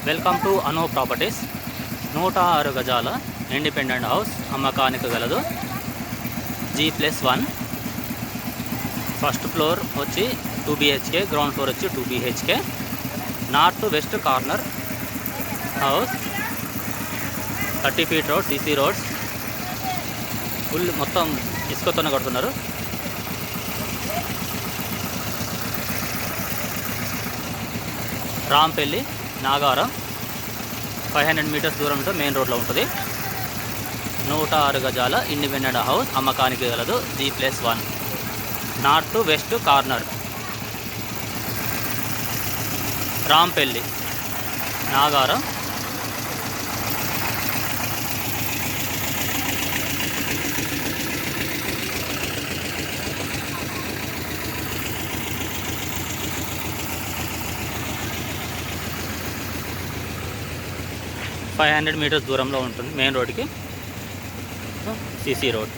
Welcome to Anu properties. 106 గజాల independent house అమ్మకానికి గలదు. G+1. ఫస్ట్ ఫ్లోర్ వచ్చి 2 BHK, గ్రౌండ్ ఫ్లోర్ వచ్చి 2 BHK. North west corner house. 30 feet road, CC రోడ్స్. Full మొత్తం ఇసుకతోనే కడుతున్నారు. రాంపల్లి, నాగారం 500 మీటర్స్ దూరంలో మెయిన్ రోడ్లో ఉంటుంది. 106 గజాల ఇండిపెండెంట్ హౌస్ అమ్మకానికి గలదు. G+1. North west corner, Rampalli, Nagaram. Five 500 metres దూరంలో ఉంటుంది మెయిన్ రోడ్కి. CC road.